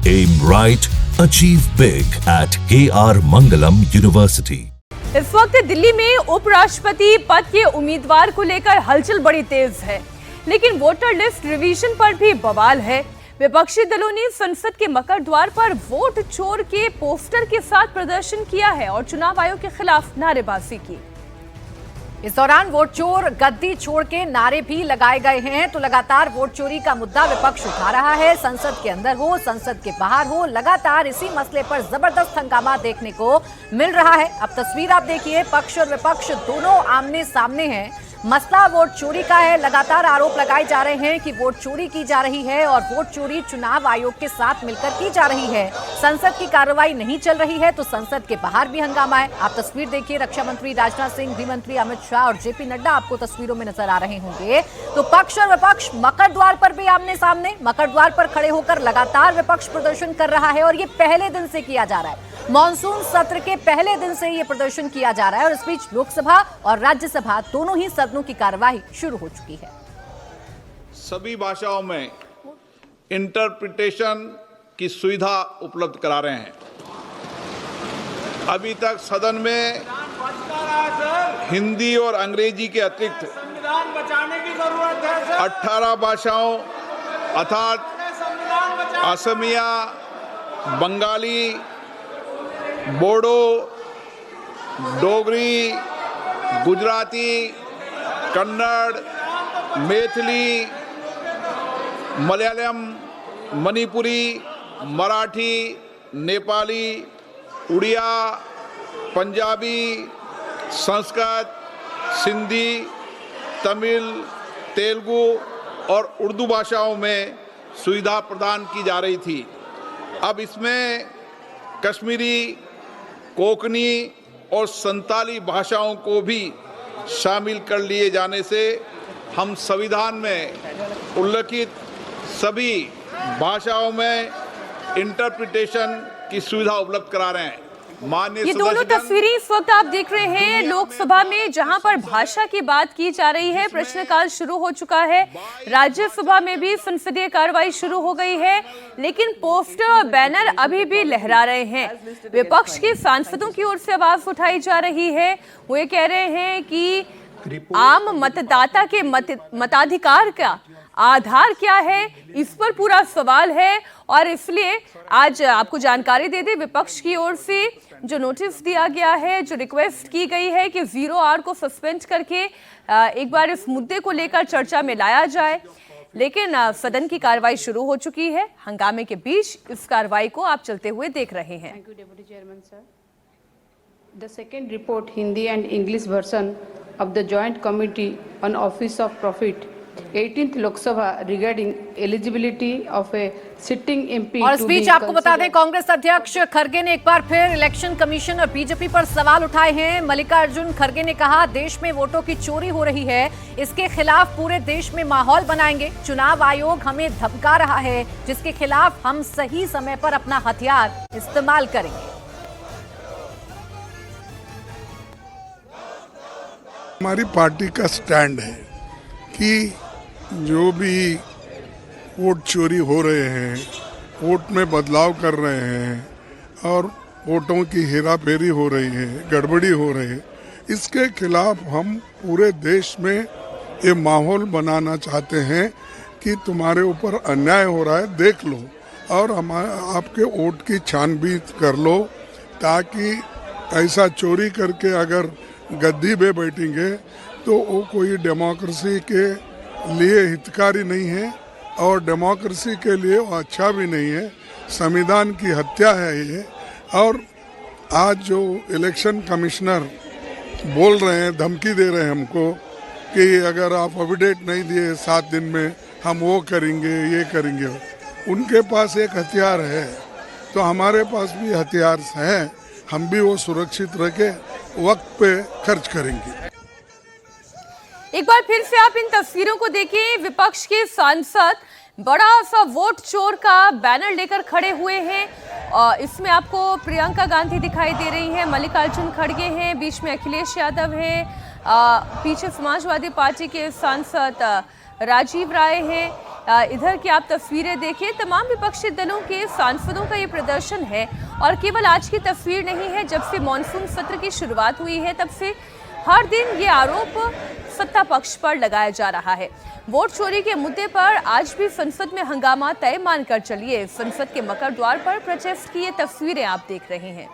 Aim right, achieve big at KR Mangalam University. इस वक्त दिल्ली में उपराष्ट्रपति पद के उम्मीदवार को लेकर हलचल बड़ी तेज है, लेकिन वोटर लिस्ट रिवीजन पर भी बवाल है। विपक्षी दलों ने संसद के मकर द्वार पर वोट चोर के पोस्टर के साथ प्रदर्शन किया है और चुनाव आयोग के खिलाफ नारेबाजी की। इस दौरान वोट चोर गद्दी छोड़ के नारे भी लगाए गए हैं। तो लगातार वोट चोरी का मुद्दा विपक्ष उठा रहा है। संसद के अंदर हो, संसद के बाहर हो, लगातार इसी मसले पर जबरदस्त हंगामा देखने को मिल रहा है। अब तस्वीर आप देखिए, पक्ष और विपक्ष दोनों आमने सामने हैं। मसला वोट चोरी का है। लगातार आरोप लगाए जा रहे हैं कि वोट चोरी की जा रही है और वोट चोरी चुनाव आयोग के साथ मिलकर की जा रही है। संसद की कार्रवाई नहीं चल रही है तो संसद के बाहर भी हंगामा है। आप तस्वीर देखिए, रक्षा मंत्री राजनाथ सिंह, गृह मंत्री अमित शाह और जेपी नड्डा आपको तस्वीरों में नजर आ रहे होंगे। तो पक्ष और विपक्ष मकर द्वार पर भी आमने सामने, मकर द्वार पर खड़े होकर लगातार विपक्ष प्रदर्शन कर रहा है और ये पहले दिन से किया जा रहा है। मॉनसून सत्र के पहले दिन से ये प्रदर्शन किया जा रहा है और इस बीच लोकसभा और राज्यसभा दोनों ही सदनों की कार्यवाही शुरू हो चुकी है। सभी भाषाओं में इंटरप्रिटेशन की सुविधा उपलब्ध करा रहे हैं। अभी तक सदन में हिंदी और अंग्रेजी के अतिरिक्त संविधान बचाने की जरूरत है 18 भाषाओं अर्थात असमिया, बंगाली, बोडो, डोगरी, गुजराती, कन्नड़, मैथिली, मलयालम, मणिपुरी, मराठी, नेपाली, उड़िया, पंजाबी, संस्कृत, सिंधी, तमिल, तेलुगु और उर्दू भाषाओं में सुविधा प्रदान की जा रही थी। अब इसमें कश्मीरी, कोंकणी और संताली भाषाओं को भी शामिल कर लिए जाने से हम संविधान में उल्लिखित सभी भाषाओं में इंटरप्रिटेशन की सुविधा उपलब्ध करा रहे हैं। ये दोनों तस्वीरें इस वक्त आप देख रहे हैं लोकसभा में, जहां पर भाषा की बात की जा रही है। प्रश्नकाल शुरू हो चुका है। राज्यसभा में भी संसदीय कार्रवाई शुरू हो गई है, लेकिन पोस्टर और बैनर अभी भी लहरा रहे हैं। विपक्ष के सांसदों की ओर से आवाज उठाई जा रही है। वो ये कह रहे हैं कि आम मतदाता के मताधिकार का आधार क्या है, इस पर पूरा सवाल है। और इसलिए आज आपको जानकारी दे दें, विपक्ष की ओर से जो नोटिस दिया गया है, जो रिक्वेस्ट की गई है कि 0R को सस्पेंड करके एक बार इस मुद्दे को लेकर चर्चा में लाया जाए, लेकिन सदन की कार्रवाई शुरू हो चुकी है। हंगामे के बीच इस कार्रवाई को आप चलते हुए देख रहे हैं। Thank you deputy chairman sir. The second report Hindi and English version of the joint committee on office of profit 18th Lok Sabha regarding eligibility of A sitting MP. और इस बीच आपको बता दें, कांग्रेस अध्यक्ष खड़गे ने एक बार फिर इलेक्शन कमीशन और बीजेपी पर सवाल उठाए हैं। मल्लिकार्जुन खड़गे ने कहा, देश में वोटों की चोरी हो रही है, इसके खिलाफ पूरे देश में माहौल बनाएंगे। चुनाव आयोग हमें धमका रहा है, जिसके खिलाफ हम सही समय पर अपना हथियार इस्तेमाल करेंगे। हमारी पार्टी का स्टैंड है कि जो भी वोट चोरी हो रहे हैं, वोट में बदलाव कर रहे हैं और वोटों की हेराफेरी हो रही है, गड़बड़ी हो रही है, इसके खिलाफ हम पूरे देश में ये माहौल बनाना चाहते हैं कि तुम्हारे ऊपर अन्याय हो रहा है, देख लो और आपके वोट की छानबीन कर लो, ताकि ऐसा चोरी करके अगर गद्दी पे बैठेंगे तो वो कोई डेमोक्रेसी के लिए हितकारी नहीं है और डेमोक्रेसी के लिए वो अच्छा भी नहीं है। संविधान की हत्या है ये। और आज जो इलेक्शन कमिश्नर बोल रहे हैं, धमकी दे रहे हैं हमको कि अगर आप एफिडेविट नहीं दिए 7 दिन में हम वो करेंगे, ये करेंगे। उनके पास एक हथियार है तो हमारे पास भी हथियार हैं, हम भी वो सुरक्षित रखे वक्त पे खर्च करेंगे। एक बार फिर से आप इन तस्वीरों को देखें। विपक्ष के सांसद बड़ा सा वोट चोर का बैनर लेकर खड़े हुए हैं। इसमें आपको प्रियंका गांधी दिखाई दे रही हैं, मल्लिकार्जुन खड़गे हैं, बीच में अखिलेश यादव हैं, पीछे समाजवादी पार्टी के सांसद राजीव राय हैं। इधर की आप तस्वीरें देखिए, तमाम विपक्षी दलों के सांसदों का ये प्रदर्शन है और केवल आज की तस्वीर नहीं है। जब से मॉनसून सत्र की शुरुआत हुई है तब से हर दिन ये आरोप सत्ता पक्ष पर लगाया जा रहा है। वोट चोरी के मुद्दे पर आज भी संसद में हंगामा तय मानकर चलिए। संसद के मकर द्वार पर प्रोटेस्ट की ये तस्वीरें आप देख रहे हैं।